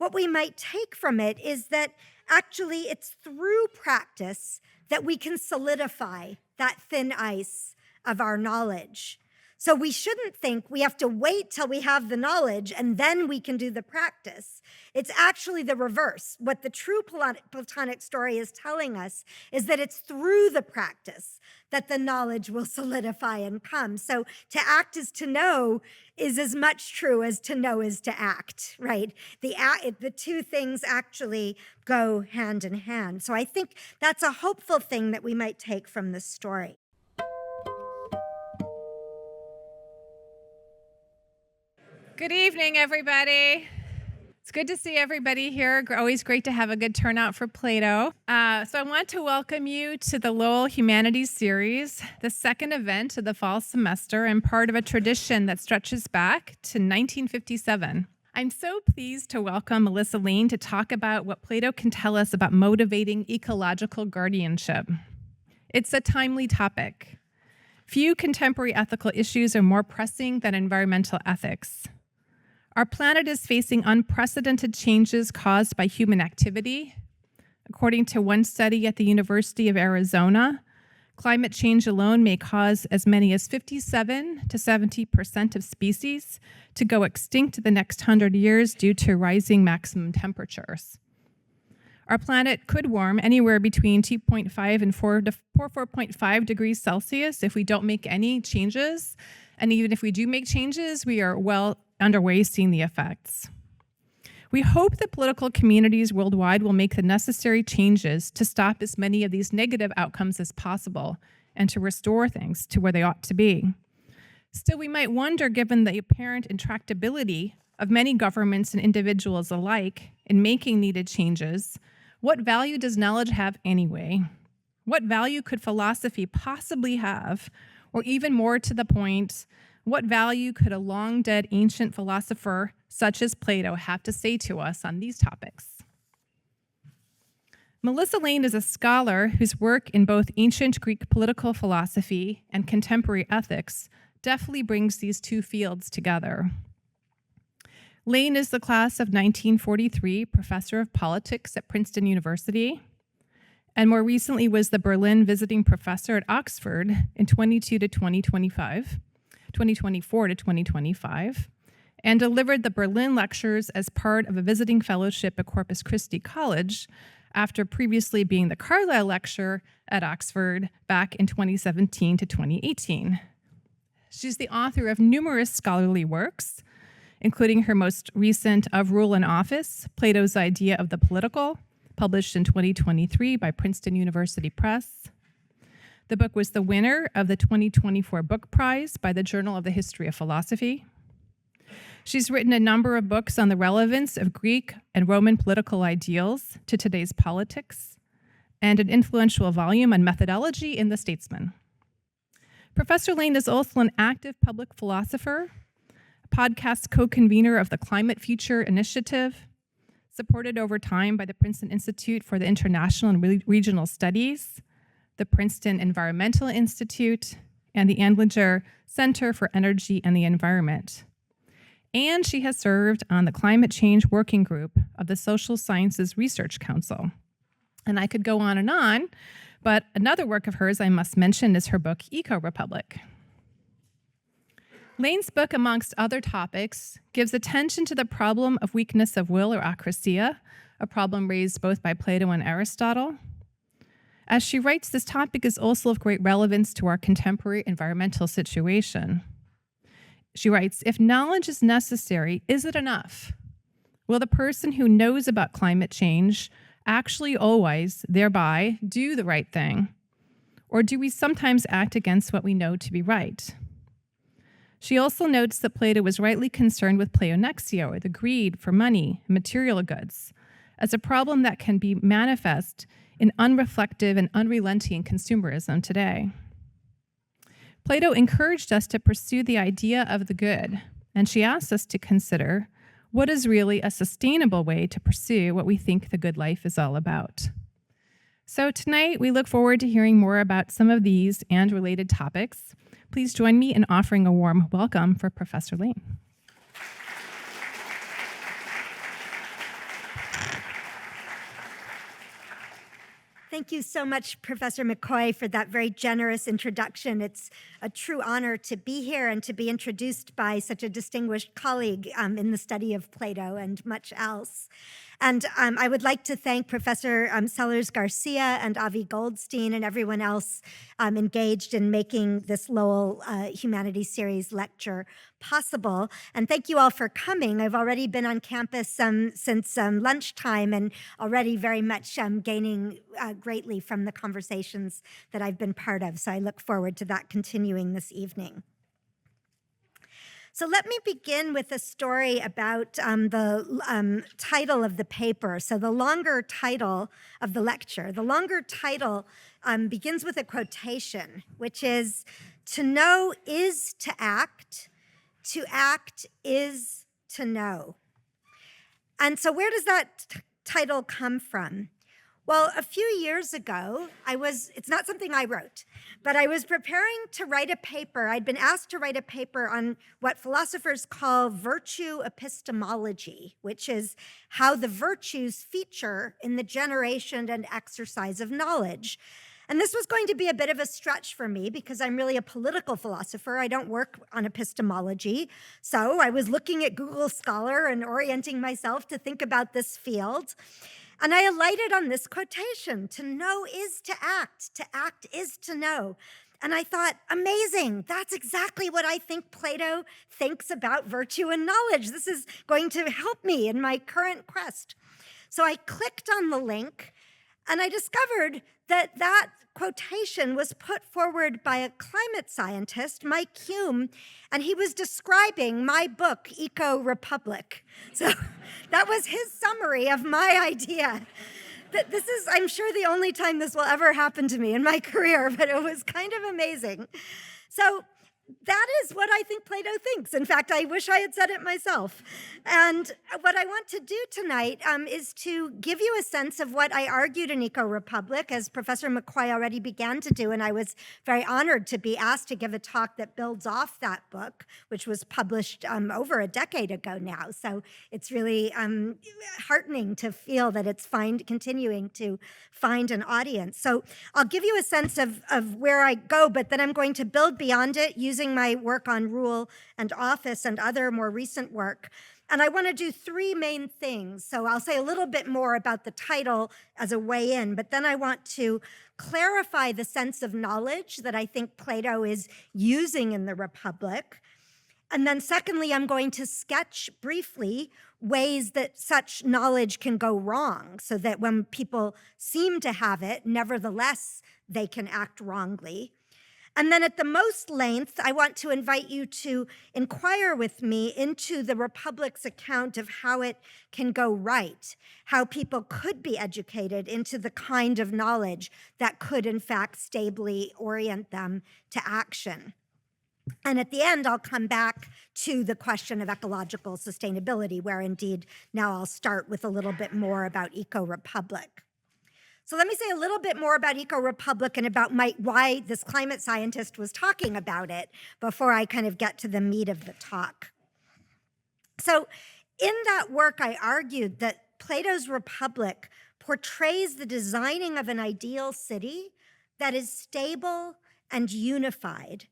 what we might take from it is that actually it's through practice that we can solidify that thin ice of our knowledge. So we shouldn't think we have to wait till we have the knowledge and then we can do the practice. It's actually the reverse. What the true Platonic story is telling us is that it's through the practice that the knowledge will solidify and come. So to act is to know is as much true as to know is to act, right? The two things actually go hand in hand. So I think that's a hopeful thing that we might take from this story. Good evening, everybody. It's good to see everybody here. Always great to have a good turnout for Plato. So I want to welcome you to the Lowell Humanities Series, the second event of the fall semester and part of a tradition that stretches back to 1957. I'm so pleased to welcome Melissa Lane to talk about what Plato can tell us about motivating ecological guardianship. It's a timely topic. Few contemporary ethical issues are more pressing than environmental ethics. Our planet is facing unprecedented changes caused by human activity. According to one study at the University of Arizona, climate change alone may cause as many as 57 to 70% of species to go extinct in the next 100 years due to rising maximum temperatures. Our planet could warm anywhere between 2.5 and 4.5 degrees Celsius if we don't make any changes. And even if we do make changes, we are well underway seeing the effects. We hope that political communities worldwide will make the necessary changes to stop as many of these negative outcomes as possible and to restore things to where they ought to be. Still, we might wonder, given the apparent intractability of many governments and individuals alike in making needed changes, what value does knowledge have anyway? What value could philosophy possibly have? Or even more to the point, what value could a long-dead ancient philosopher such as Plato have to say to us on these topics? Melissa Lane is a scholar whose work in both ancient Greek political philosophy and contemporary ethics deftly brings these two fields together. Lane is the class of 1943 professor of politics at Princeton University, and more recently was the Berlin visiting professor at Oxford in 2024 to 2025, and delivered the Berlin lectures as part of a visiting fellowship at Corpus Christi College after previously being the Carlyle lecturer at Oxford back in 2017 to 2018. She's the author of numerous scholarly works, including her most recent Of Rule and Office, Plato's Idea of the Political, published in 2023 by Princeton University Press. The book was the winner of the 2024 Book Prize by the Journal of the History of Philosophy. She's written a number of books on the relevance of Greek and Roman political ideals to today's politics, and an influential volume on methodology in The Statesman. Professor Lane is also an active public philosopher, a podcast co-convener of the Climate Future Initiative, supported over time by the Princeton Institute for the International and Regional Studies, the Princeton Environmental Institute, and the Andlinger Center for Energy and the Environment. And she has served on the Climate Change Working Group of the Social Sciences Research Council. And I could go on, but another work of hers I must mention is her book, Eco-Republic. Lane's book, amongst other topics, gives attention to the problem of weakness of will or akrasia, a problem raised both by Plato and Aristotle. As she writes, this topic is also of great relevance to our contemporary environmental situation. She writes, if knowledge is necessary, is it enough? Will the person who knows about climate change actually always, thereby, do the right thing? Or do we sometimes act against what we know to be right? She also notes that Plato was rightly concerned with pleonexia, or the greed for money and material goods, as a problem that can be manifest in unreflective and unrelenting consumerism today. Plato encouraged us to pursue the idea of the good, and she asks us to consider what is really a sustainable way to pursue what we think the good life is all about. So tonight, we look forward to hearing more about some of these and related topics. Please join me in offering a warm welcome for Professor Lane. Thank you so much, Professor McCoy, for that very generous introduction. It's a true honor to be here and to be introduced by such a distinguished colleague in the study of Plato and much else. And I would like to thank Professor Sellers Garcia and Avi Goldstein and everyone else engaged in making this Lowell Humanities Series lecture possible. And thank you all for coming. I've already been on campus since lunchtime and already very much gaining greatly from the conversations that I've been part of. So I look forward to that continuing this evening. So let me begin with a story about the title of the paper. So the longer title of the lecture, the longer title begins with a quotation, which is, "To know is to act is to know." And so where does that title come from? Well, a few years ago, it's not something I wrote, but I was preparing to write a paper. I'd been asked to write a paper on what philosophers call virtue epistemology, which is how the virtues feature in the generation and exercise of knowledge. And this was going to be a bit of a stretch for me because I'm really a political philosopher. I don't work on epistemology. So I was looking at Google Scholar and orienting myself to think about this field. And I alighted on this quotation, "To know is to act is to know." And I thought, amazing, that's exactly what I think Plato thinks about virtue and knowledge. This is going to help me in my current quest. So I clicked on the link and I discovered that that quotation was put forward by a climate scientist, Mike Hume, and he was describing my book, Eco-Republic. So that was his summary of my idea. This is, I'm sure, the only time this will ever happen to me in my career, but it was kind of amazing. So that is what I think Plato thinks. In fact, I wish I had said it myself. And what I want to do tonight is to give you a sense of what I argued in Eco-Republic, as Professor McCoy already began to do, and I was very honored to be asked to give a talk that builds off that book, which was published over a decade ago now. So it's really heartening to feel that it's continuing to find an audience. So I'll give you a sense of where I go, but then I'm going to build beyond it using my work on rule and office and other more recent work. And I want to do three main things. So I'll say a little bit more about the title as a way in, but then I want to clarify the sense of knowledge that I think Plato is using in the Republic. And then secondly, I'm going to sketch briefly ways that such knowledge can go wrong, so that when people seem to have it, nevertheless, they can act wrongly. And then at the most length, I want to invite you to inquire with me into the Republic's account of how it can go right, how people could be educated into the kind of knowledge that could, in fact, stably orient them to action. And at the end, I'll come back to the question of ecological sustainability, where indeed now I'll start with a little bit more about Eco-Republic. So let me say a little bit more about Eco-Republic and about why this climate scientist was talking about it before I kind of get to the meat of the talk. So in that work, I argued that Plato's Republic portrays the designing of an ideal city that is stable and unified.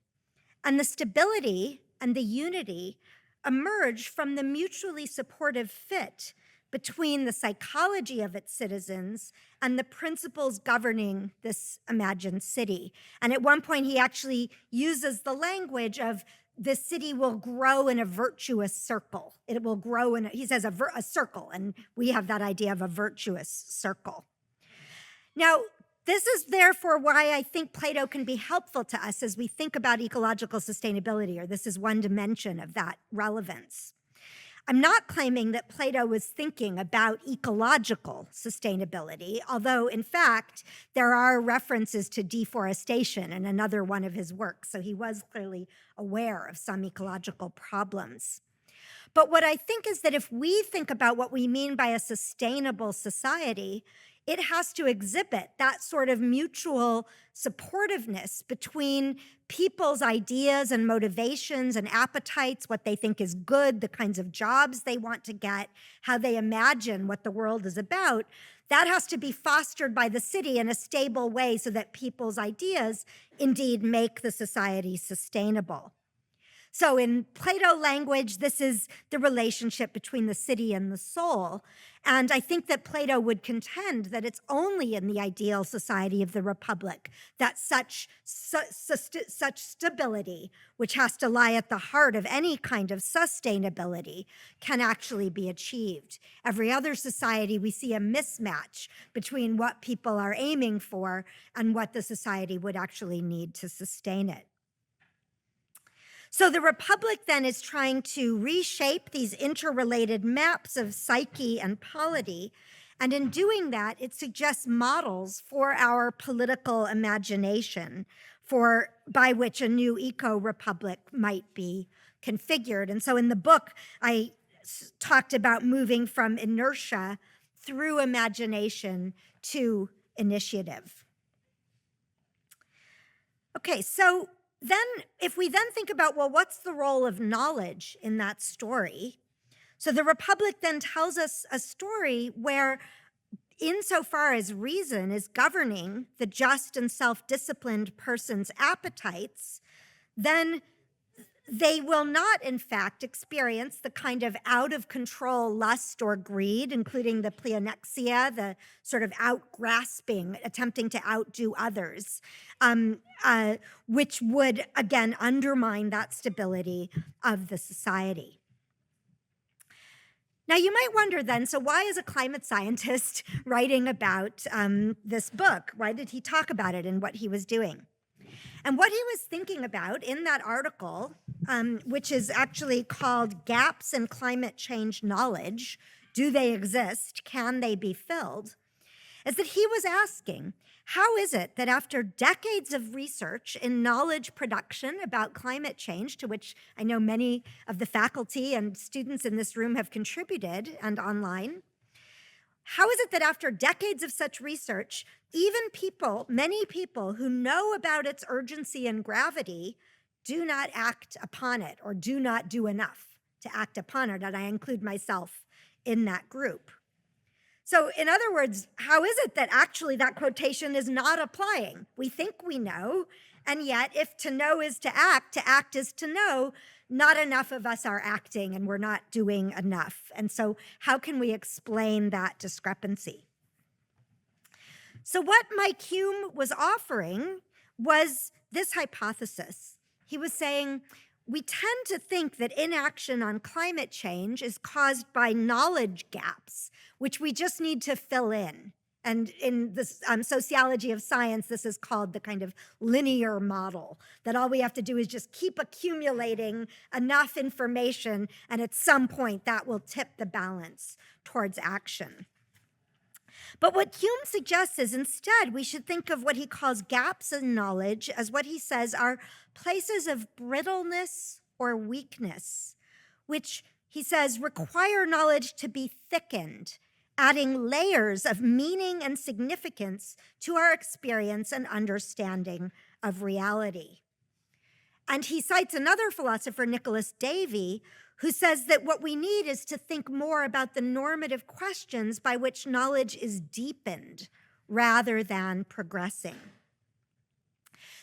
And the stability and the unity emerge from the mutually supportive fit between the psychology of its citizens and the principles governing this imagined city. And at one point, he actually uses the language of the city will grow in a virtuous circle. It will grow in, he says, a circle, and we have that idea of a virtuous circle. Now, this is therefore why I think Plato can be helpful to us as we think about ecological sustainability, or this is one dimension of that relevance. I'm not claiming that Plato was thinking about ecological sustainability, although in fact, there are references to deforestation in another one of his works, so he was clearly aware of some ecological problems. But what I think is that if we think about what we mean by a sustainable society, it has to exhibit that sort of mutual supportiveness between people's ideas and motivations and appetites, what they think is good, the kinds of jobs they want to get, how they imagine what the world is about. That has to be fostered by the city in a stable way so that people's ideas indeed make the society sustainable. So in Plato language, this is the relationship between the city and the soul. And I think that Plato would contend that it's only in the ideal society of the Republic that such stability, which has to lie at the heart of any kind of sustainability, can actually be achieved. Every other society, we see a mismatch between what people are aiming for and what the society would actually need to sustain it. So the Republic then is trying to reshape these interrelated maps of psyche and polity. And in doing that, it suggests models for our political imagination by which a new eco-republic might be configured. And so in the book, I talked about moving from inertia through imagination to initiative. Okay, so then if we then think about, well, what's the role of knowledge in that story? So the Republic then tells us a story where, insofar as reason is governing the just and self-disciplined person's appetites, then they will not, in fact, experience the kind of out-of-control lust or greed, including the pleonexia, the sort of out-grasping, attempting to outdo others, which would, again, undermine that stability of the society. Now, you might wonder then, so why is a climate scientist writing about this book? Why did he talk about it and what he was doing? And what he was thinking about in that article, which is actually called Gaps in Climate Change Knowledge, Do They Exist? Can They Be Filled? Is that he was asking, how is it that after decades of research in knowledge production about climate change, to which I know many of the faculty and students in this room have contributed and online, how is it that after decades of such research, even many people who know about its urgency and gravity do not act upon it or do not do enough to act upon it? And I include myself in that group. So in other words, how is it that actually that quotation is not applying? We think we know, and yet if to know is to act is to know, not enough of us are acting and we're not doing enough. And so how can we explain that discrepancy? So what Mike Hume was offering was this hypothesis. He was saying, we tend to think that inaction on climate change is caused by knowledge gaps, which we just need to fill in. And in the sociology of science, this is called the kind of linear model, that all we have to do is just keep accumulating enough information, and at some point that will tip the balance towards action. But what Hume suggests is instead we should think of what he calls gaps in knowledge as what he says are places of brittleness or weakness, which he says require knowledge to be thickened, adding layers of meaning and significance to our experience and understanding of reality. And he cites another philosopher, Nicholas Davy, who says that what we need is to think more about the normative questions by which knowledge is deepened rather than progressing.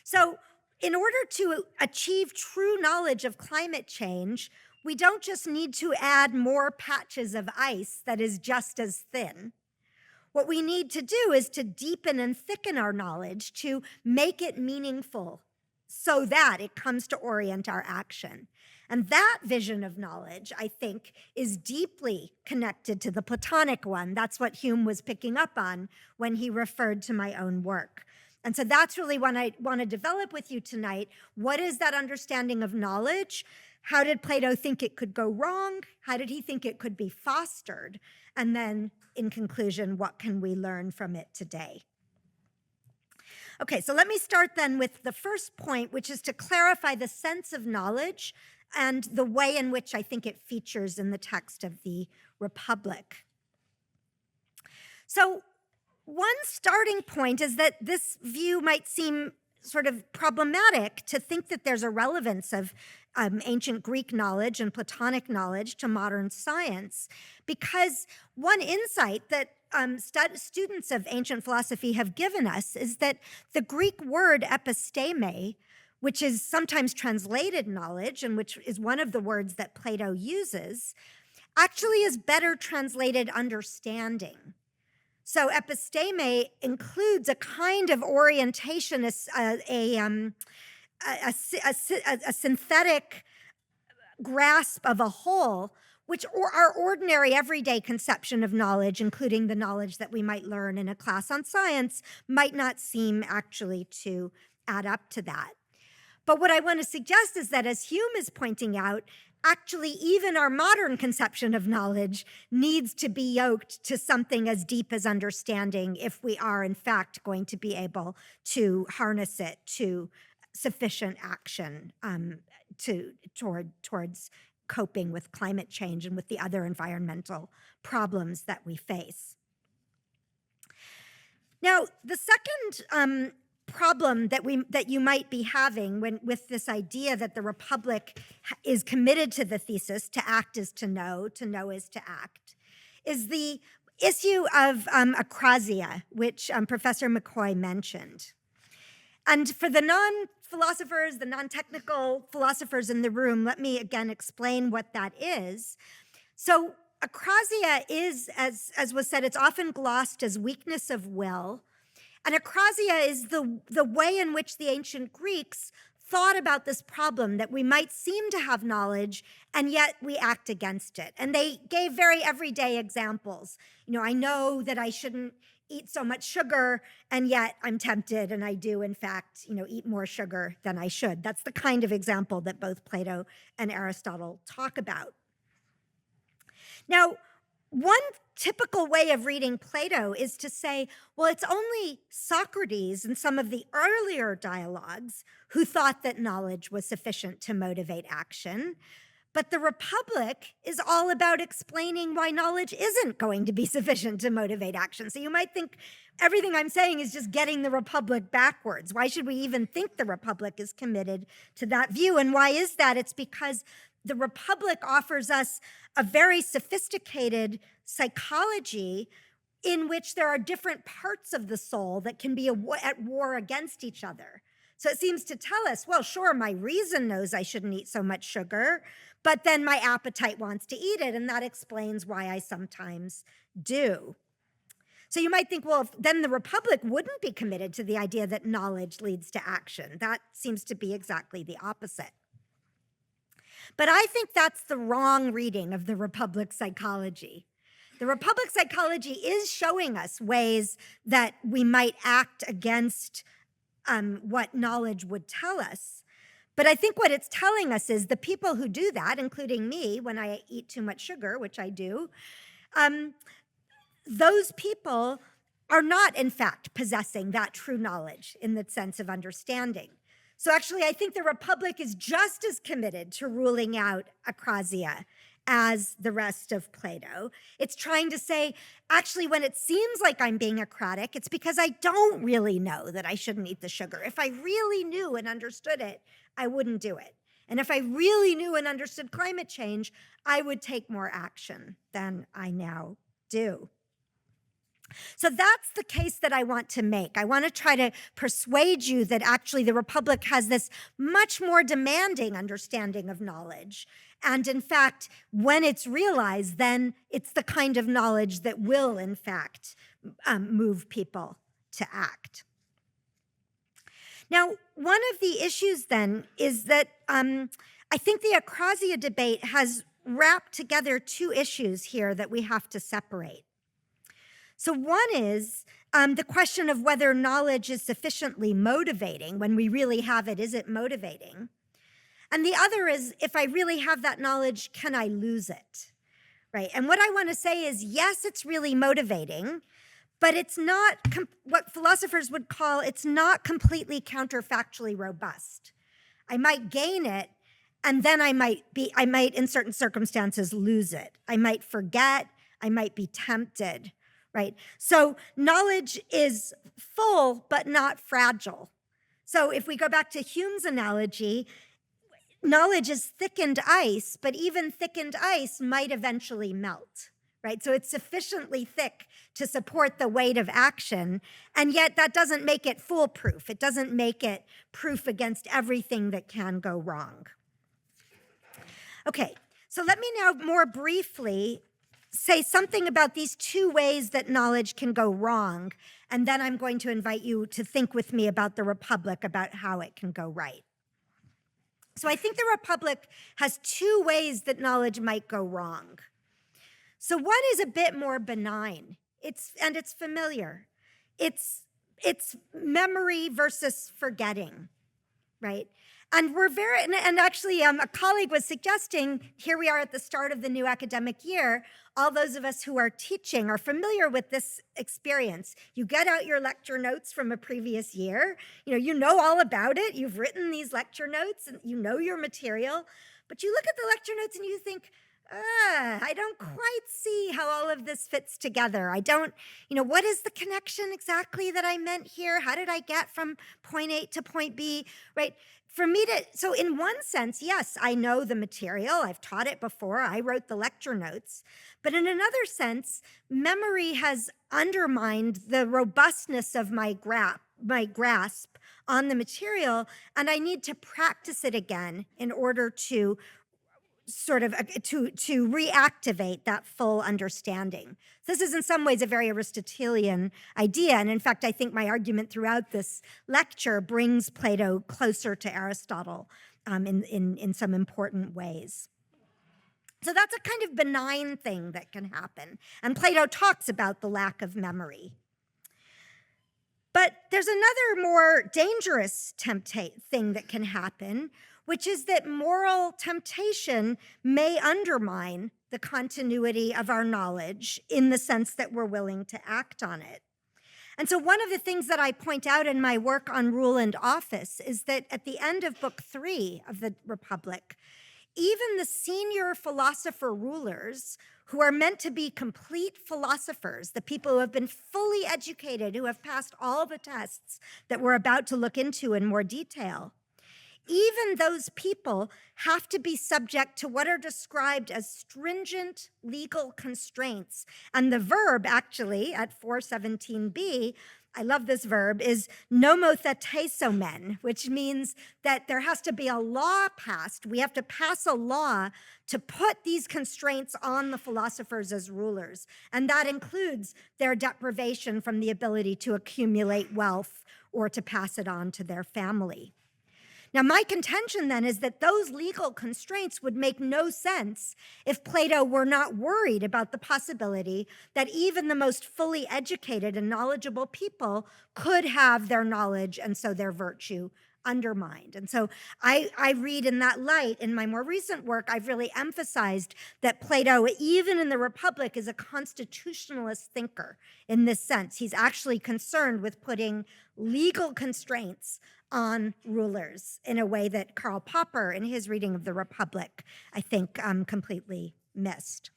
So in order to achieve true knowledge of climate change, we don't just need to add more patches of ice that is just as thin. What we need to do is to deepen and thicken our knowledge, to make it meaningful so that it comes to orient our action. And that vision of knowledge, I think, is deeply connected to the Platonic one. That's what Hume was picking up on when he referred to my own work. And so that's really what I want to develop with you tonight. What is that understanding of knowledge? How did Plato think it could go wrong? How did he think it could be fostered? And then, in conclusion, what can we learn from it today? Okay, so let me start then with the first point, which is to clarify the sense of knowledge and the way in which I think it features in the text of the Republic. So one starting point is that this view might seem sort of problematic to think that there's a relevance of ancient Greek knowledge and Platonic knowledge to modern science, because one insight that students of ancient philosophy have given us is that the Greek word episteme, which is sometimes translated knowledge and which is one of the words that Plato uses, actually is better translated understanding. So episteme includes a kind of orientation, a synthetic grasp of a whole, which our ordinary everyday conception of knowledge, including the knowledge that we might learn in a class on science, might not seem actually to add up to that. But what I want to suggest is that, as Hume is pointing out, actually even our modern conception of knowledge needs to be yoked to something as deep as understanding if we are in fact going to be able to harness it to sufficient action towards coping with climate change and with the other environmental problems that we face. Now, the second problem that you might be having with this idea that the Republic is committed to the thesis, to act is to know is to act, is the issue of acrasia, which Professor McCoy mentioned. And for the non-philosophers, the non-technical philosophers in the room, let me again explain what that is. So acrasia is, as was said, it's often glossed as weakness of will. And acrasia is the way in which the ancient Greeks thought about this problem, that we might seem to have knowledge and yet we act against it. And they gave very everyday examples. I know that I shouldn't eat so much sugar, and yet I'm tempted and I do, in fact, eat more sugar than I should. That's the kind of example that both Plato and Aristotle talk about. Now, one typical way of reading Plato is to say, well, it's only Socrates and some of the earlier dialogues who thought that knowledge was sufficient to motivate action. But the Republic is all about explaining why knowledge isn't going to be sufficient to motivate action. So you might think everything I'm saying is just getting the Republic backwards. Why should we even think the Republic is committed to that view? And why is that? It's because the Republic offers us a very sophisticated psychology in which there are different parts of the soul that can be at war against each other. So it seems to tell us, well, sure, my reason knows I shouldn't eat so much sugar, but then my appetite wants to eat it, and that explains why I sometimes do. So you might think, well, then the Republic wouldn't be committed to the idea that knowledge leads to action. That seems to be exactly the opposite. But I think that's the wrong reading of the Republic psychology. The Republic psychology is showing us ways that we might act against what knowledge would tell us. But I think what it's telling us is the people who do that, including me when I eat too much sugar, which I do, those people are not, in fact, possessing that true knowledge in the sense of understanding. So actually, I think the Republic is just as committed to ruling out acrasia as the rest of Plato. It's trying to say, actually, when it seems like I'm being acratic, it's because I don't really know that I shouldn't eat the sugar. If I really knew and understood it, I wouldn't do it. And if I really knew and understood climate change, I would take more action than I now do. So that's the case that I want to make. I want to try to persuade you that actually the Republic has this much more demanding understanding of knowledge. And in fact, when it's realized, then it's the kind of knowledge that will, in fact, move people to act. Now, one of the issues then is that I think the acrasia debate has wrapped together two issues here that we have to separate. So one is the question of whether knowledge is sufficiently motivating. When we really have it, is it motivating? And the other is, if I really have that knowledge, can I lose it? Right? And what I want to say is, yes, it's really motivating, but it's not what philosophers would call, it's not completely counterfactually robust. I might gain it, and then I might, in certain circumstances, lose it. I might forget, I might be tempted, right? So knowledge is full, but not fragile. So if we go back to Hume's analogy, knowledge is thickened ice, but even thickened ice might eventually melt, right? So it's sufficiently thick to support the weight of action, and yet that doesn't make it foolproof. It doesn't make it proof against everything that can go wrong. Okay, so let me now more briefly say something about these two ways that knowledge can go wrong, and then I'm going to invite you to think with me about the Republic, about how it can go right. So I think the Republic has two ways that knowledge might go wrong. So one is a bit more benign. It's familiar. It's memory versus forgetting, right? And we're very, and actually a colleague was suggesting, here we are at the start of the new academic year, all those of us who are teaching are familiar with this experience. You get out your lecture notes from a previous year, you know all about it, you've written these lecture notes and you know your material, but you look at the lecture notes and you think, I don't quite see how all of this fits together. I don't, what is the connection exactly that I meant here? How did I get from point A to point B, right? For me so in one sense, yes, I know the material. I've taught it before. I wrote the lecture notes. But in another sense, memory has undermined the robustness of my grasp on the material, and I need to practice it again in order to sort of to reactivate that full understanding. This is in some ways a very Aristotelian idea. And in fact, I think my argument throughout this lecture brings Plato closer to Aristotle in some important ways. So that's a kind of benign thing that can happen. And Plato talks about the lack of memory. But there's another more dangerous thing that can happen, which is that moral temptation may undermine the continuity of our knowledge in the sense that we're willing to act on it. And so one of the things that I point out in my work on rule and office is that at the end of Book 3 of the Republic, even the senior philosopher rulers who are meant to be complete philosophers, the people who have been fully educated, who have passed all the tests that we're about to look into in more detail, even those people have to be subject to what are described as stringent legal constraints. And the verb actually at 417b, I love this verb, is nomothetesomen, which means that there has to be a law passed. We have to pass a law to put these constraints on the philosophers as rulers. And that includes their deprivation from the ability to accumulate wealth or to pass it on to their family. Now, my contention then is that those legal constraints would make no sense if Plato were not worried about the possibility that even the most fully educated and knowledgeable people could have their knowledge and so their virtue undermined. And so I read in that light, in my more recent work, I've really emphasized that Plato, even in the Republic, is a constitutionalist thinker in this sense. He's actually concerned with putting legal constraints on rulers in a way that Karl Popper, in his reading of the Republic, I think completely missed.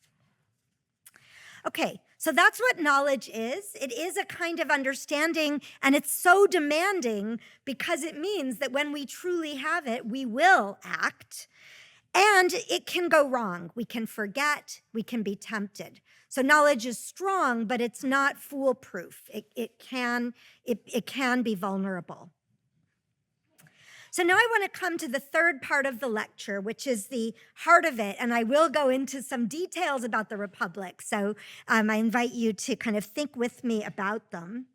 Okay, so that's what knowledge is. It is a kind of understanding, and it's so demanding because it means that when we truly have it, we will act, and it can go wrong. We can forget, we can be tempted. So knowledge is strong, but it's not foolproof. It can be vulnerable. So now I want to come to the third part of the lecture, which is the heart of it, and I will go into some details about the Republic, so I invite you to kind of think with me about them.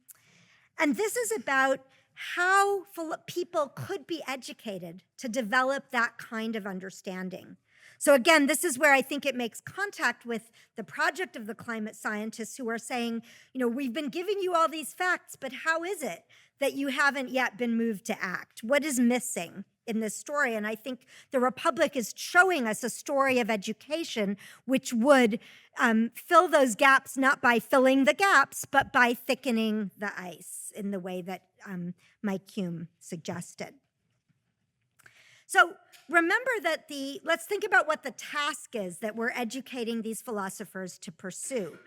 And this is about how people could be educated to develop that kind of understanding. So again, this is where I think it makes contact with the project of the climate scientists who are saying, we've been giving you all these facts, but how is it that you haven't yet been moved to act? What is missing in this story? And I think the Republic is showing us a story of education which would fill those gaps, not by filling the gaps, but by thickening the ice in the way that Mike Hume suggested. So remember that let's think about what the task is that we're educating these philosophers to pursue.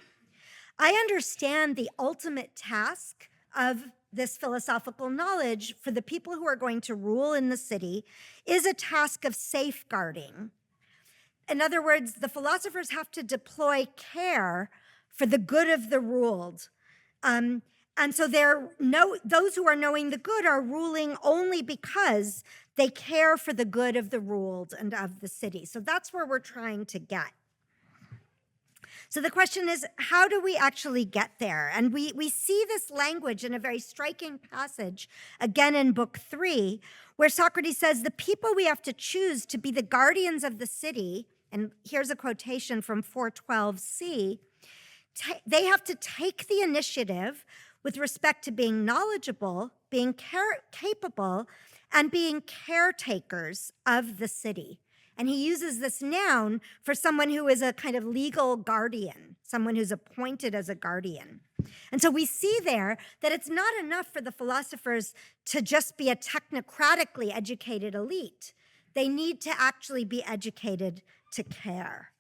I understand the ultimate task of this philosophical knowledge for the people who are going to rule in the city is a task of safeguarding. In other words, the philosophers have to deploy care for the good of the ruled. And so those who are knowing the good are ruling only because they care for the good of the ruled and of the city. So that's where we're trying to get. So the question is, how do we actually get there? And we see this language in a very striking passage, again in Book 3, where Socrates says, the people we have to choose to be the guardians of the city, and here's a quotation from 412c, they have to take the initiative with respect to being knowledgeable, being capable, and being caretakers of the city. And he uses this noun for someone who is a kind of legal guardian, someone who's appointed as a guardian. And so we see there that it's not enough for the philosophers to just be a technocratically educated elite. They need to actually be educated to care.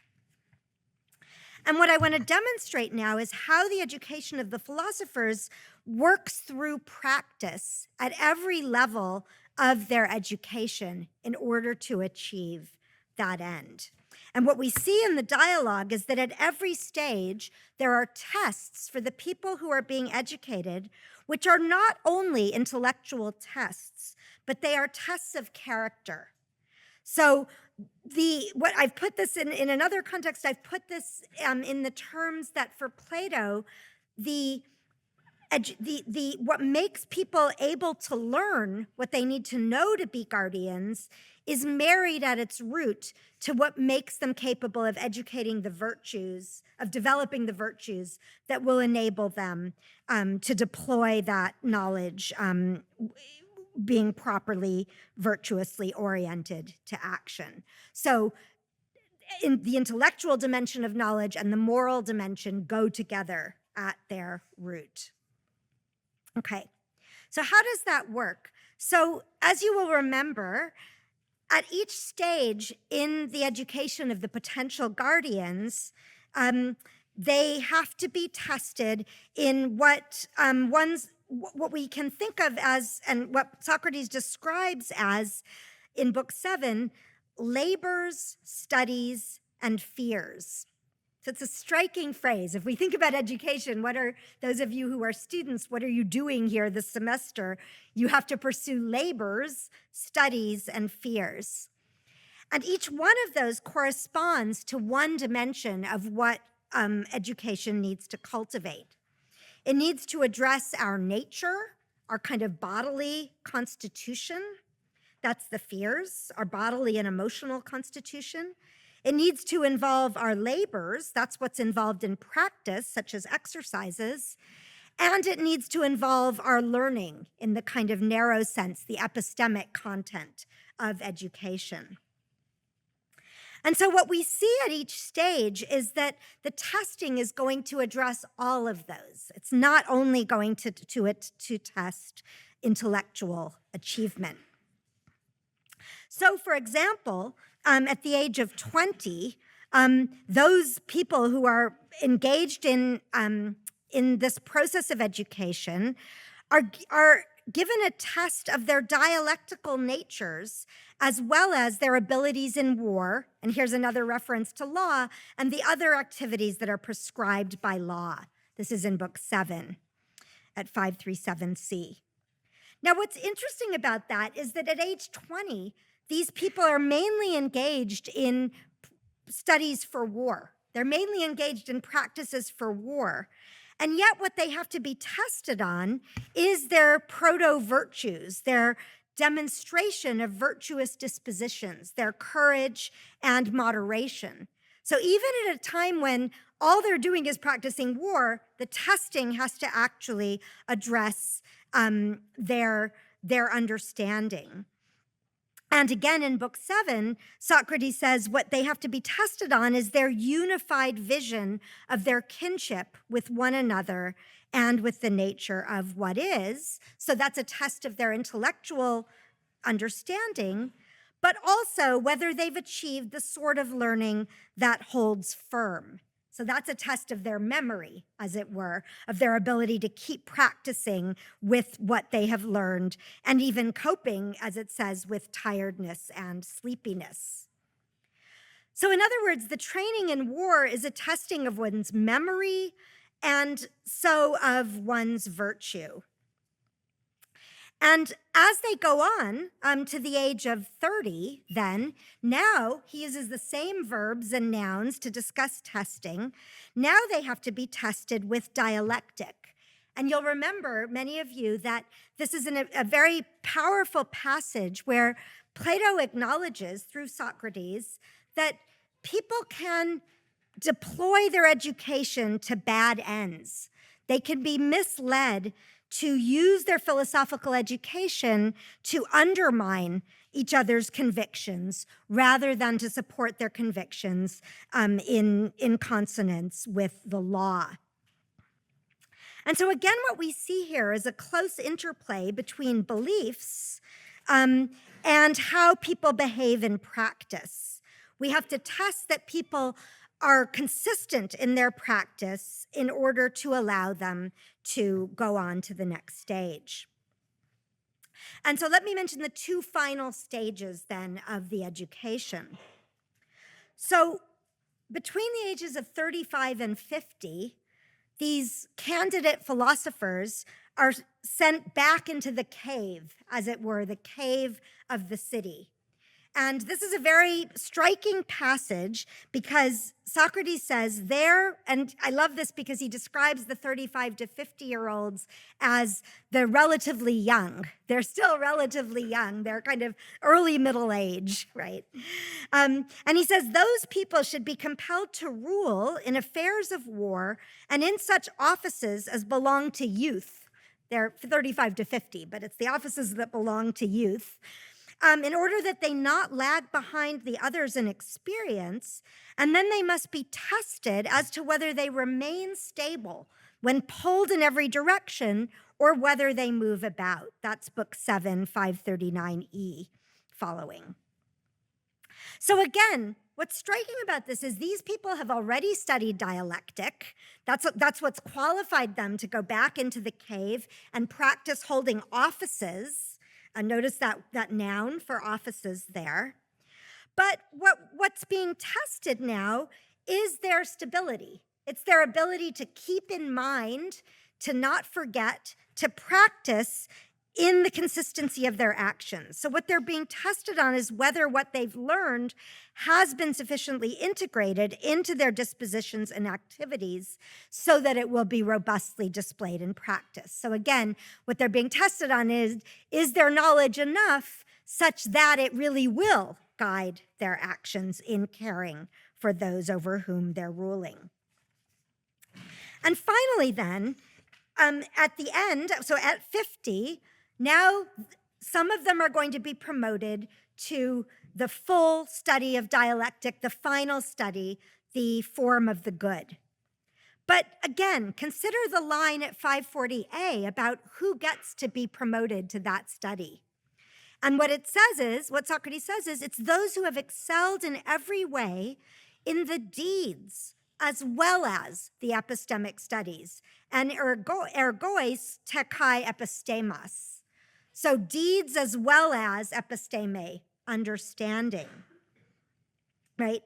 And what I want to demonstrate now is how the education of the philosophers works through practice at every level of their education in order to achieve that end. And what we see in the dialogue is that at every stage, there are tests for the people who are being educated, which are not only intellectual tests, but they are tests of character. So what I've put this in another context, I've put this in the terms that for Plato, what makes people able to learn what they need to know to be guardians is married at its root to what makes them capable of educating the virtues, of developing the virtues that will enable them to deploy that knowledge, being properly virtuously oriented to action. So in the intellectual dimension of knowledge and the moral dimension go together at their root. Okay, so how does that work? So as you will remember, at each stage in the education of the potential guardians, they have to be tested in what we can think of as, and what Socrates describes as, in Book 7, labors, studies, and fears. So it's a striking phrase. If we think about education, what are those of you who are students, what are you doing here this semester? You have to pursue labors, studies, and fears. And each one of those corresponds to one dimension of what education needs to cultivate. It needs to address our nature, our kind of bodily constitution. That's the fears, our bodily and emotional constitution. It needs to involve our labors. That's what's involved in practice, such as exercises. And it needs to involve our learning in the kind of narrow sense, the epistemic content of education. And so what we see at each stage is that the testing is going to address all of those. It's not only going to test intellectual achievement. So, for example, at the age of 20, those people who are engaged in this process of education are given a test of their dialectical natures as well as their abilities in war, and here's another reference to law, and the other activities that are prescribed by law. This is in Book 7 at 537c. Now, what's interesting about that is that at age 20, these people are mainly engaged in studies for war. They're mainly engaged in practices for war. And yet what they have to be tested on is their proto-virtues, their demonstration of virtuous dispositions, their courage and moderation. So even at a time when all they're doing is practicing war, the testing has to actually address their understanding. And again, in Book 7, Socrates says what they have to be tested on is their unified vision of their kinship with one another and with the nature of what is. So that's a test of their intellectual understanding, but also whether they've achieved the sort of learning that holds firm. So that's a test of their memory, as it were, of their ability to keep practicing with what they have learned and even coping, as it says, with tiredness and sleepiness. So in other words, the training in war is a testing of one's memory and so of one's virtue. And as they go on to the age of 30, then, now he uses the same verbs and nouns to discuss testing. Now they have to be tested with dialectic. And you'll remember, many of you, that this is a very powerful passage where Plato acknowledges through Socrates that people can deploy their education to bad ends. They can be misled to use their philosophical education to undermine each other's convictions rather than to support their convictions in consonance with the law. And so again, what we see here is a close interplay between beliefs and how people behave in practice. We have to test that people are consistent in their practice in order to allow them to go on to the next stage. And so let me mention the two final stages then of the education. So between the ages of 35 and 50, these candidate philosophers are sent back into the cave, as it were, the cave of the city. And this is a very striking passage because Socrates says there, and I love this because he describes the 35 to 50-year-olds as the relatively young. They're still relatively young. They're kind of early middle age, right? And he says those people should be compelled to rule in affairs of war and in such offices as belong to youth. They're 35 to 50, but it's the offices that belong to youth. In order that they not lag behind the others in experience, and then they must be tested as to whether they remain stable when pulled in every direction or whether they move about. That's book 7, 539e following. So again, what's striking about this is these people have already studied dialectic. That's what's qualified them to go back into the cave and practice holding offices. Notice that noun for offices there. But what's being tested now is their stability. It's their ability to keep in mind, to not forget, to practice in the consistency of their actions. So what they're being tested on is whether what they've learned has been sufficiently integrated into their dispositions and activities so that it will be robustly displayed in practice. So again, what they're being tested on is their knowledge enough such that it really will guide their actions in caring for those over whom they're ruling. And finally then, at the end, so at 50, now some of them are going to be promoted to the full study of dialectic, the final study, the form of the good. But again, consider the line at 540a about who gets to be promoted to that study. And what Socrates says is, it's those who have excelled in every way in the deeds as well as the epistemic studies, and ergois tekai epistemos. So deeds as well as episteme, understanding, right?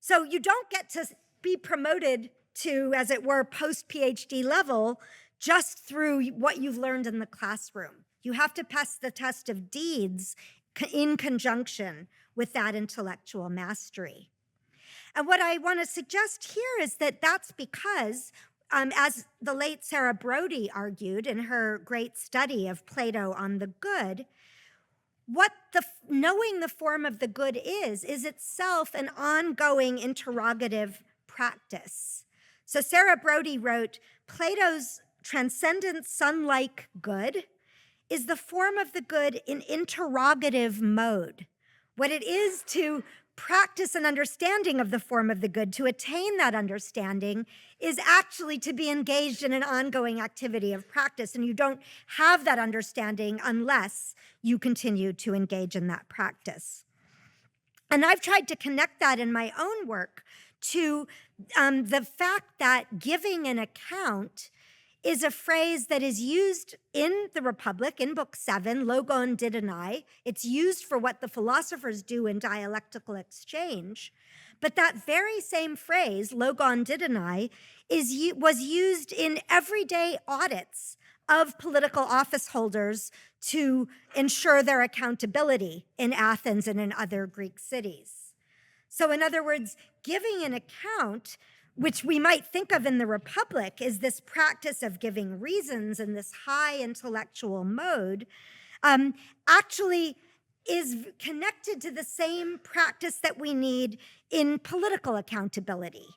So you don't get to be promoted to, as it were, post-PhD level just through what you've learned in the classroom. You have to pass the test of deeds in conjunction with that intellectual mastery. And what I want to suggest here is that that's because, as the late Sarah Brodie argued in her great study of Plato on the good, what knowing the form of the good is itself an ongoing interrogative practice. So Sarah Brodie wrote, Plato's transcendent sun-like good is the form of the good in interrogative mode. What it is to practice an understanding of the form of the good, to attain that understanding, is actually to be engaged in an ongoing activity of practice. And you don't have that understanding unless you continue to engage in that practice. And I've tried to connect that in my own work to the fact that giving an account is a phrase that is used in the Republic, in Book 7, logon didonai. It's used for what the philosophers do in dialectical exchange. But that very same phrase, logon didonai, was used in everyday audits of political office holders to ensure their accountability in Athens and in other Greek cities. So in other words, giving an account, which we might think of in the Republic, is this practice of giving reasons in this high intellectual mode, actually is connected to the same practice that we need in political accountability.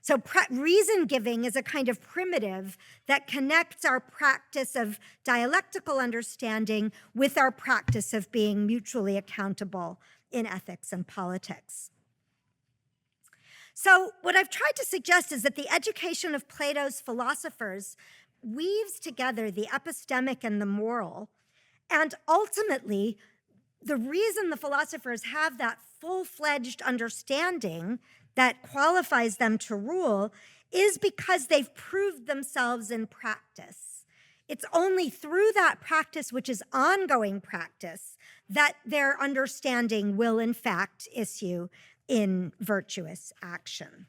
So reason giving is a kind of primitive that connects our practice of dialectical understanding with our practice of being mutually accountable in ethics and politics. So what I've tried to suggest is that the education of Plato's philosophers weaves together the epistemic and the moral, and ultimately, the reason the philosophers have that full-fledged understanding that qualifies them to rule is because they've proved themselves in practice. It's only through that practice, which is ongoing practice, that their understanding will in fact issue in virtuous action.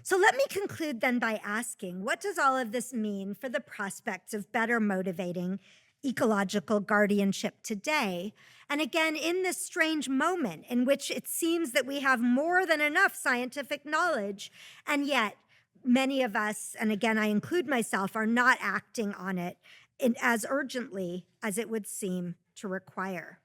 So let me conclude then by asking, what does all of this mean for the prospects of better motivating ecological guardianship today? And again, in this strange moment in which it seems that we have more than enough scientific knowledge, and yet many of us, and again, I include myself, are not acting on it as urgently as it would seem to require.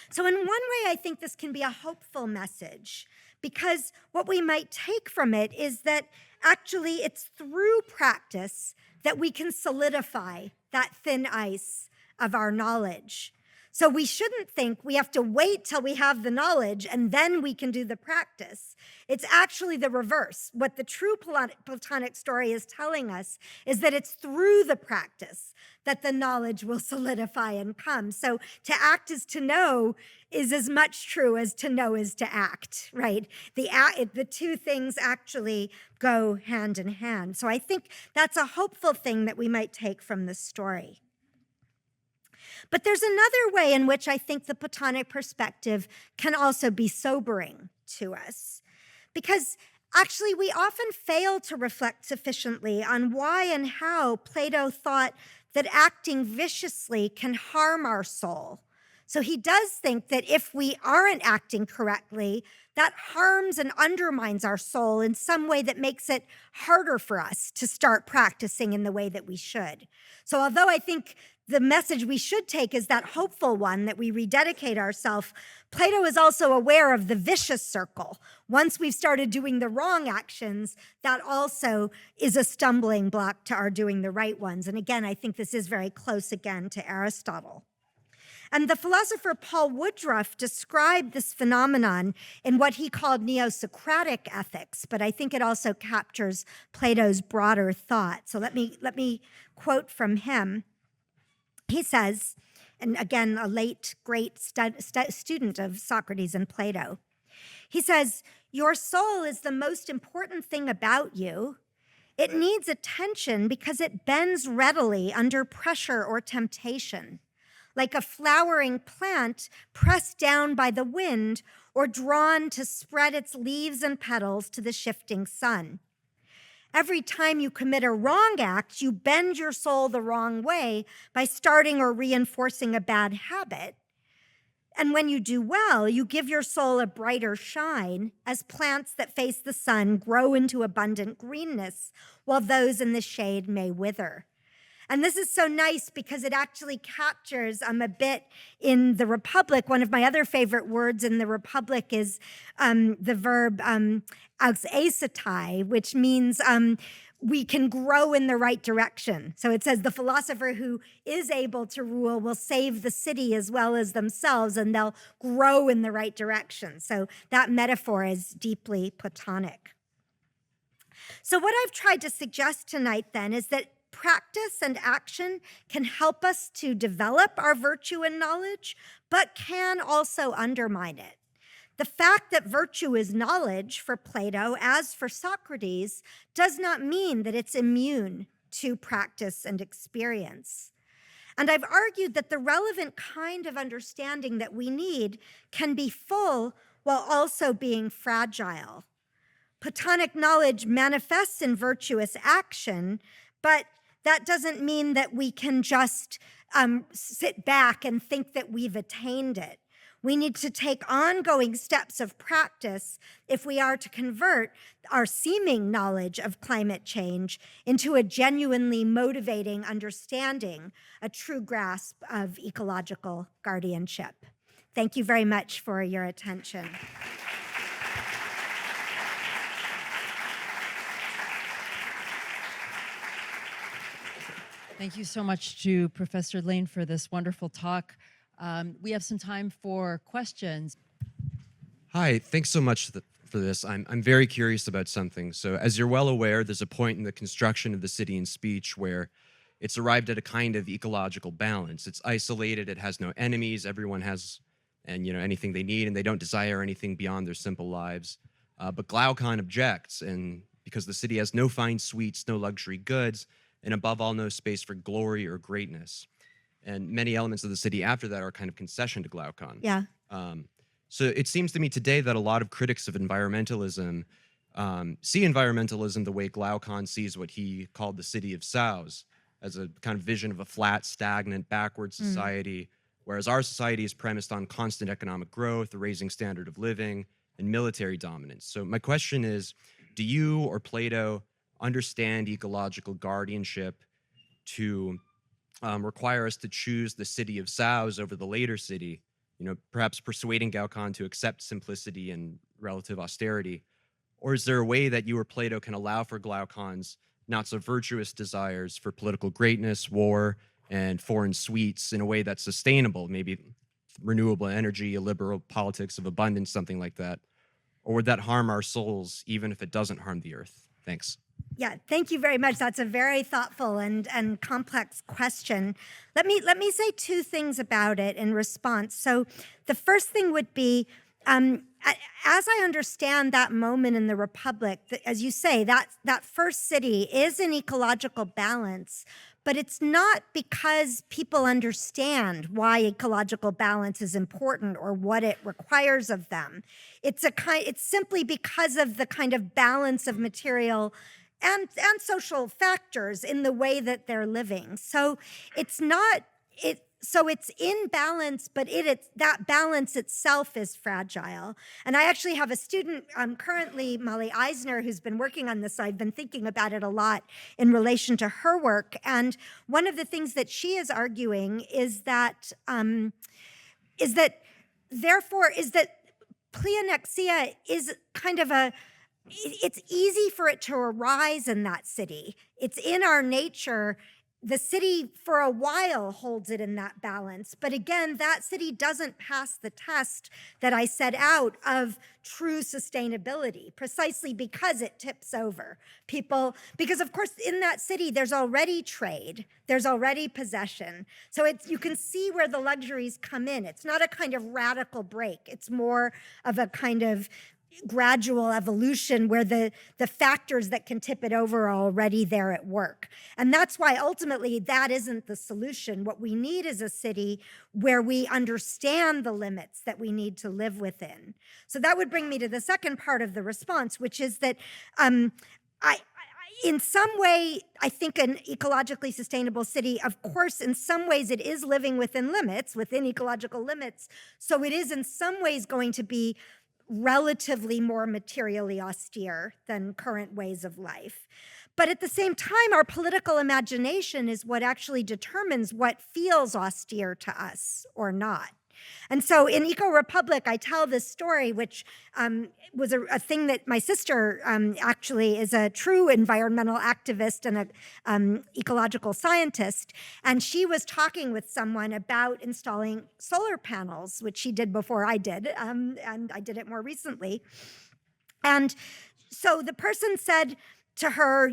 So in one way, I think this can be a hopeful message, because what we might take from it is that actually it's through practice that we can solidify that thin ice of our knowledge. So we shouldn't think we have to wait till we have the knowledge and then we can do the practice. It's actually the reverse. What the true Platonic story is telling us is that it's through the practice that the knowledge will solidify and come. So to act is to know is as much true as to know is to act, right? The two things actually go hand in hand. So I think that's a hopeful thing that we might take from this story. But there's another way in which I think the Platonic perspective can also be sobering to us, because actually we often fail to reflect sufficiently on why and how Plato thought that acting viciously can harm our soul. So he does think that if we aren't acting correctly, that harms and undermines our soul in some way that makes it harder for us to start practicing in the way that we should. So although I think the message we should take is that hopeful one, that we rededicate ourselves, Plato is also aware of the vicious circle. Once we've started doing the wrong actions, that also is a stumbling block to our doing the right ones. And again, I think this is very close again to Aristotle. And the philosopher Paul Woodruff described this phenomenon in what he called neo-Socratic ethics, but I think it also captures Plato's broader thought. So let me quote from him. He says, and again, a late great student of Socrates and Plato, he says, "Your soul is the most important thing about you. It needs attention because it bends readily under pressure or temptation, like a flowering plant pressed down by the wind or drawn to spread its leaves and petals to the shifting sun. Every time you commit a wrong act, you bend your soul the wrong way by starting or reinforcing a bad habit. And when you do well, you give your soul a brighter shine as plants that face the sun grow into abundant greenness, while those in the shade may wither." And this is so nice because it actually captures a bit in the Republic. One of my other favorite words in the Republic is the verb auxesetai, which means we can grow in the right direction. So it says the philosopher who is able to rule will save the city as well as themselves, and they'll grow in the right direction. So that metaphor is deeply Platonic. So what I've tried to suggest tonight then is that practice and action can help us to develop our virtue and knowledge, but can also undermine it. The fact that virtue is knowledge for Plato, as for Socrates, does not mean that it's immune to practice and experience. And I've argued that the relevant kind of understanding that we need can be full while also being fragile. Platonic knowledge manifests in virtuous action, but that doesn't mean that we can just sit back and think that we've attained it. We need to take ongoing steps of practice if we are to convert our seeming knowledge of climate change into a genuinely motivating understanding, a true grasp of ecological guardianship. Thank you very much for your attention. Thank you so much to Professor Lane for this wonderful talk. We have some time for questions. Hi, thanks so much for this. I'm very curious about something. So as you're well aware, there's a point in the construction of the city and speech where it's arrived at a kind of ecological balance. It's isolated, it has no enemies, everyone has anything they need, and they don't desire anything beyond their simple lives. But Glaucon objects, and because the city has no fine sweets, no luxury goods, and above all, no space for glory or greatness. And many elements of the city after that are kind of concession to Glaucon. Yeah. So it seems to me today that a lot of critics of environmentalism see environmentalism the way Glaucon sees what he called the city of sows, as a kind of vision of a flat, stagnant, backward society, whereas our society is premised on constant economic growth, a raising standard of living, and military dominance. So my question is, do you or Plato understand ecological guardianship to require us to choose the city of sows over the later city, perhaps persuading Glaucon to accept simplicity and relative austerity? Or is there a way that you or Plato can allow for Glaucon's not so virtuous desires for political greatness, war, and foreign sweets in a way that's sustainable, maybe renewable energy, a liberal politics of abundance, something like that? Or would that harm our souls even if it doesn't harm the earth? Thanks. Yeah, thank you very much. That's a very thoughtful and complex question. Let me say two things about it in response. So the first thing would be, as I understand that moment in the Republic, as you say, that first city is in ecological balance, but it's not because people understand why ecological balance is important or what it requires of them. It's simply because of the kind of balance of material and social factors in the way that they're living. So it's in balance, but that balance itself is fragile. And I actually have a student currently, Molly Eisner, who's been working on this. So I've been thinking about it a lot in relation to her work. And one of the things that she is arguing is that pleonexia is kind of it's easy for it to arise in that city. It's in our nature. The city, for a while, holds it in that balance. But again, that city doesn't pass the test that I set out of true sustainability, precisely because it tips over. Because of course, in that city, there's already trade, there's already possession. So you can see where the luxuries come in. It's not a kind of radical break. It's more of a kind of gradual evolution where the factors that can tip it over are already there at work. And that's why ultimately that isn't the solution. What we need is a city where we understand the limits that we need to live within. So that would bring me to the second part of the response, which is that in some way, I think an ecologically sustainable city, of course, in some ways it is living within limits, within ecological limits. So it is in some ways going to be relatively more materially austere than current ways of life. But at the same time, our political imagination is what actually determines what feels austere to us or not. And so in Eco Republic, I tell this story, which was a thing that my sister actually is a true environmental activist and an ecological scientist. And she was talking with someone about installing solar panels, which she did before I did, and I did it more recently. And so the person said to her,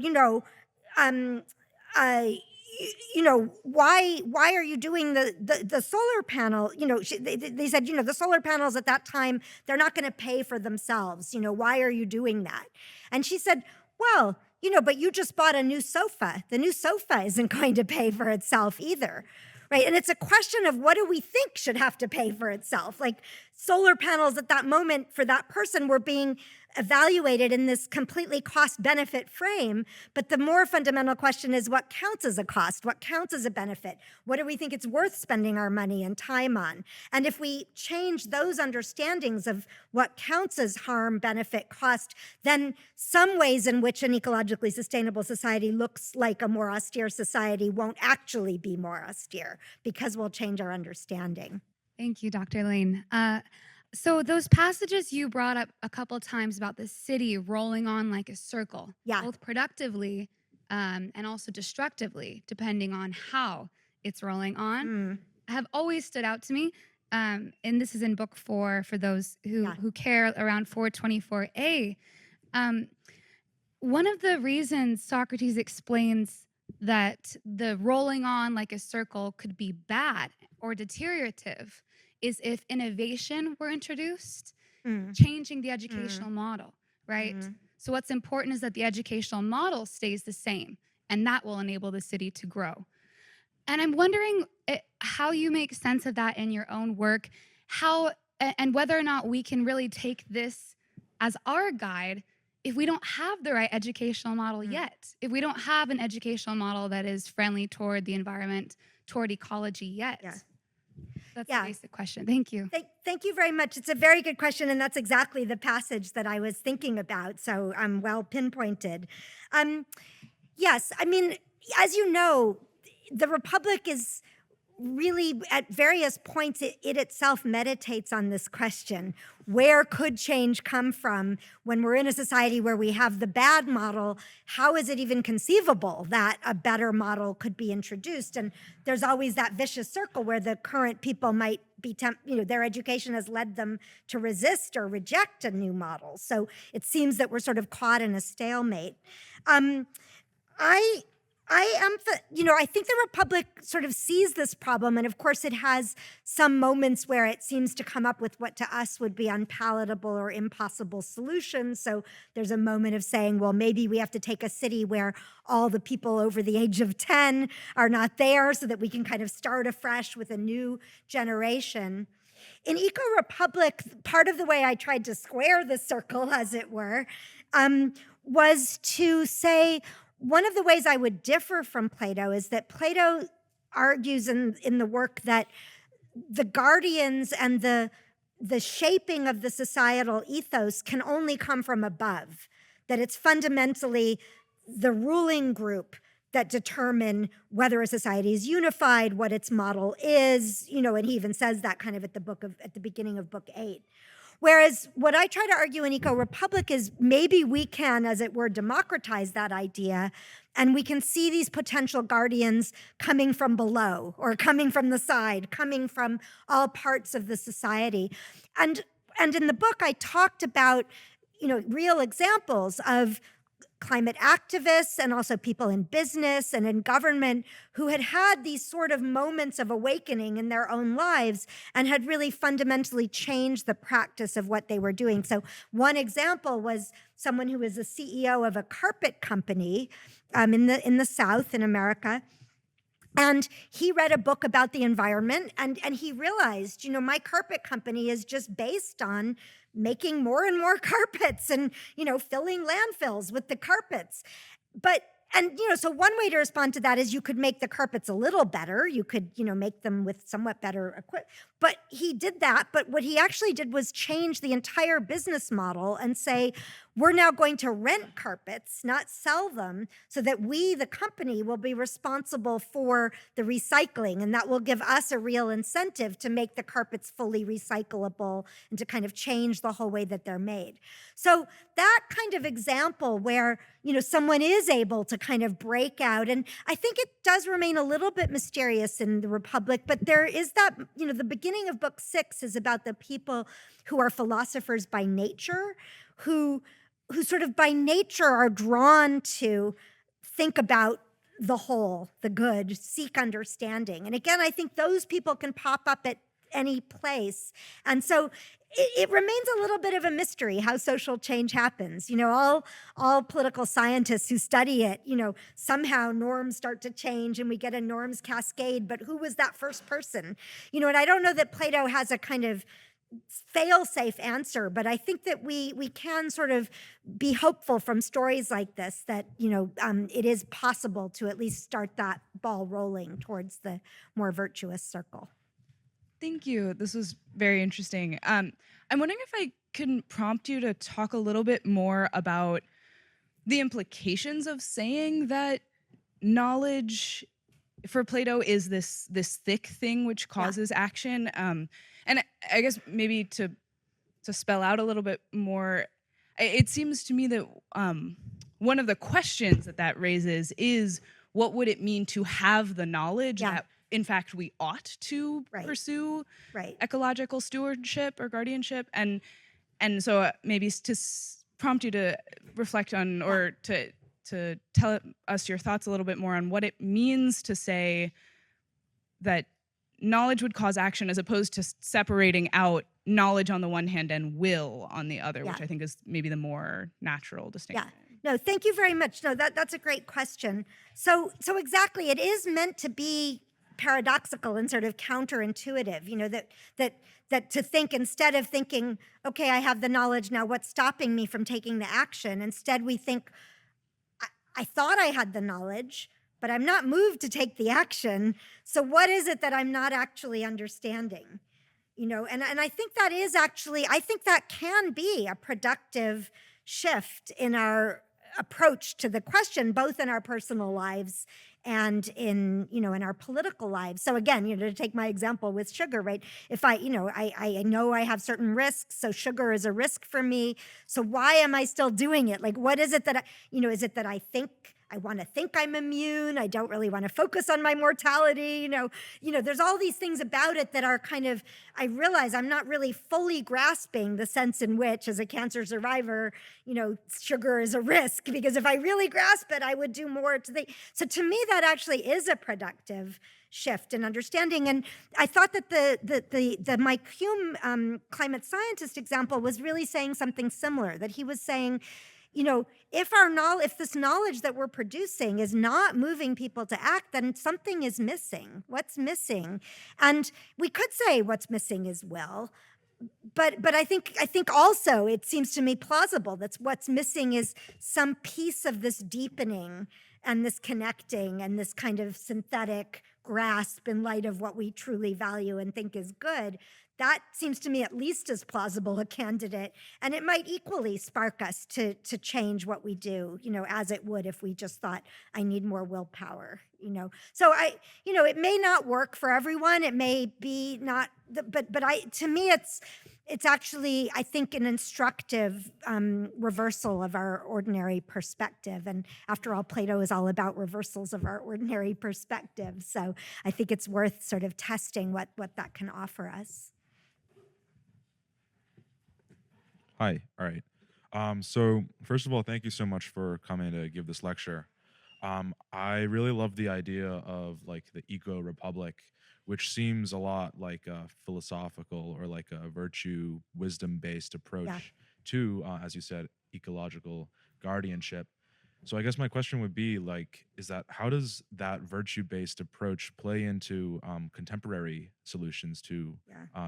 why are you doing the solar panel? They said, the solar panels at that time, they're not going to pay for themselves. Why are you doing that? And she said, well, but you just bought a new sofa. The new sofa isn't going to pay for itself either. Right. And it's a question of what do we think should have to pay for itself? Like solar panels at that moment for that person were being evaluated in this completely cost-benefit frame. But the more fundamental question is what counts as a cost? What counts as a benefit? What do we think it's worth spending our money and time on? And if we change those understandings of what counts as harm, benefit, cost, then some ways in which an ecologically sustainable society looks like a more austere society won't actually be more austere because we'll change our understanding. Thank you, Dr. Lane. So those passages you brought up a couple times about the city rolling on like a circle, both productively and also destructively, depending on how it's rolling on, have always stood out to me. And this is in book 4 for those who care, around 424a. One of the reasons Socrates explains that the rolling on like a circle could be bad or deteriorative is if innovation were introduced, changing the educational model, right? So what's important is that the educational model stays the same, and that will enable the city to grow. And I'm wondering how you make sense of that in your own work, and whether or not we can really take this as our guide if we don't have the right educational model yet, if we don't have an educational model that is friendly toward the environment, toward ecology yet. That's a basic question. Thank you. Thank you very much. It's a very good question, and that's exactly the passage that I was thinking about, so well pinpointed. Yes, I mean, as you know, the Republic is really, at various points, it itself meditates on this question. Where could change come from when we're in a society where we have the bad model? How is it even conceivable that a better model could be introduced? And there's always that vicious circle where the current people might be, their education has led them to resist or reject a new model. So it seems that we're sort of caught in a stalemate. I think the Republic sort of sees this problem, and of course it has some moments where it seems to come up with what to us would be unpalatable or impossible solutions. So there's a moment of saying, well, maybe we have to take a city where all the people over the age of 10 are not there so that we can kind of start afresh with a new generation. In Eco-Republic, part of the way I tried to square the circle, as it were, was to say, one of the ways I would differ from Plato is that Plato argues in the work that the guardians and the shaping of the societal ethos can only come from above, that it's fundamentally the ruling group that determine whether a society is unified, what its model is, and he even says that kind of at the beginning of book 8. Whereas what I try to argue in Eco-Republic is maybe we can, as it were, democratize that idea, and we can see these potential guardians coming from below or coming from the side, coming from all parts of the society. And in the book, I talked about, real examples of climate activists and also people in business and in government who had these sort of moments of awakening in their own lives and had really fundamentally changed the practice of what they were doing. So one example was someone who was a CEO of a carpet company in the South in America. And he read a book about the environment and he realized, my carpet company is just based on making more and more carpets and, filling landfills with the carpets. So one way to respond to that is you could make the carpets a little better. You could, make them with somewhat better equipment. But he did that. But what he actually did was change the entire business model and say, we're now going to rent carpets, not sell them, so that we, the company, will be responsible for the recycling. And that will give us a real incentive to make the carpets fully recyclable and to kind of change the whole way that they're made. So that kind of example where, someone is able to kind of break out, and I think it does remain a little bit mysterious in the Republic, but there is that, the beginning of book 6 is about the people who are philosophers by nature, who sort of by nature are drawn to think about the whole, the good, seek understanding. And again, I think those people can pop up at any place. And so it remains a little bit of a mystery how social change happens. All political scientists who study it, somehow norms start to change and we get a norms cascade, but who was that first person? And I don't know that Plato has a kind of fail-safe answer, but I think that we can sort of be hopeful from stories like this that, it is possible to at least start that ball rolling towards the more virtuous circle. Thank you. This was very interesting. I'm wondering if I can prompt you to talk a little bit more about the implications of saying that knowledge for Plato is this thick thing which causes action. And I guess maybe to spell out a little bit more, it seems to me that one of the questions that raises is, what would it mean to have the knowledge that in fact we ought to pursue ecological stewardship or guardianship? And so maybe to prompt you to reflect on or to tell us your thoughts a little bit more on what it means to say that knowledge would cause action, as opposed to separating out knowledge on the one hand and will on the other, which I think is maybe the more natural distinction. No, thank you very much. No, that's a great question. So exactly, it is meant to be paradoxical and sort of counterintuitive, that to think, instead of thinking, okay, I have the knowledge, now what's stopping me from taking the action? Instead, we think, I thought I had the knowledge, but I'm not moved to take the action. So what is it that I'm not actually understanding? And I think that is actually, I think that can be a productive shift in our approach to the question, both in our personal lives and in our political lives. So again, to take my example with sugar, right? If I know I have certain risks, so sugar is a risk for me. So why am I still doing it? Like, what is it that is it that I want to think I'm immune? I don't really want to focus on my mortality. There's all these things about it that are kind of, I realize I'm not really fully grasping the sense in which, as a cancer survivor, sugar is a risk, because if I really grasp it, I would do more so to me, that actually is a productive shift in understanding. And I thought that the Mike Hume climate scientist example was really saying something similar, that he was saying, if this knowledge that we're producing is not moving people to act, then something is missing. What's missing? And we could say what's missing is will, but I think also it seems to me plausible that what's missing is some piece of this deepening and this connecting and this kind of synthetic grasp in light of what we truly value and think is good. That seems to me at least as plausible a candidate, and it might equally spark us to change what we do, as it would if we just thought, I need more willpower, So it may not work for everyone. It may be not, but to me, it's actually, I think, an instructive reversal of our ordinary perspective. And after all, Plato is all about reversals of our ordinary perspective. So I think it's worth sort of testing what that can offer us. Hi. All right. So first of all, thank you so much for coming to give this lecture. I really love the idea of like the eco-republic, which seems a lot like a philosophical or like a virtue wisdom-based approach to, as you said, ecological guardianship. So I guess my question would be like, how does that virtue-based approach play into contemporary solutions to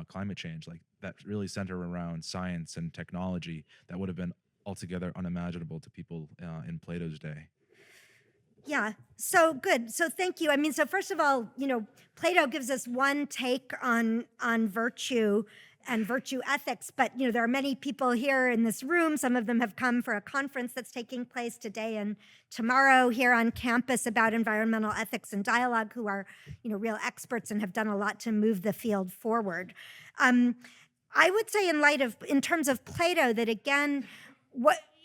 climate change, like that really center around science and technology that would have been altogether unimaginable to people in Plato's day? Yeah, so good. So thank you. I mean, so first of all, Plato gives us one take on virtue and virtue ethics, but there are many people here in this room. Some of them have come for a conference that's taking place today and tomorrow here on campus about environmental ethics and dialogue, who are real experts and have done a lot to move the field forward. I would say in terms of Plato, that again,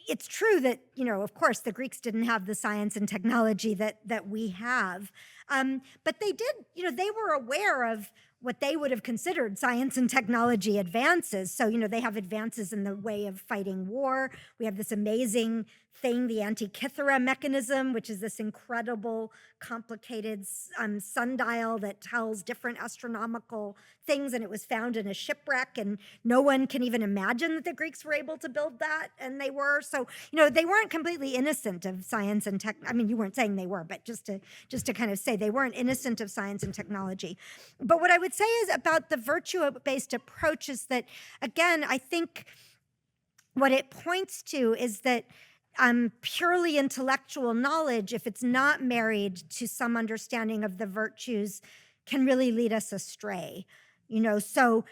it's true that, of course, the Greeks didn't have the science and technology that we have, but they did, they were aware of what they would have considered science and technology advances. So, they have advances in the way of fighting war. We have this amazing thing, the Antikythera mechanism, which is this incredible, complicated sundial that tells different astronomical things, and it was found in a shipwreck, and no one can even imagine that the Greeks were able to build that, and they were. So, they weren't completely innocent of science and tech. I mean, you weren't saying they were, but just to kind of say they weren't innocent of science and technology. But what I would say is about the virtue-based approach is that, again, I think what it points to is that purely intellectual knowledge, if it's not married to some understanding of the virtues, can really lead us astray. So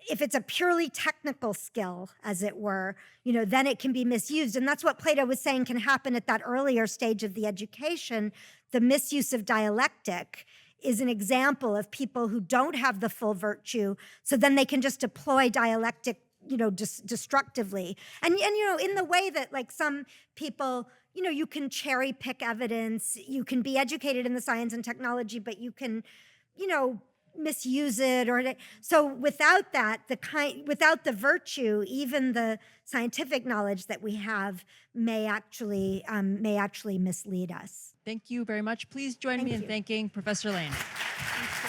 if it's a purely technical skill, as it were, then it can be misused. And that's what Plato was saying can happen at that earlier stage of the education. The misuse of dialectic is an example of people who don't have the full virtue, so then they can just deploy dialectic destructively. And in the way that like some people, you can cherry pick evidence, you can be educated in the science and technology, but you can, misuse it. So without that, without the virtue, even the scientific knowledge that we have may actually mislead us. Thank you very much. Please join me in thanking Professor Lane. Thank you.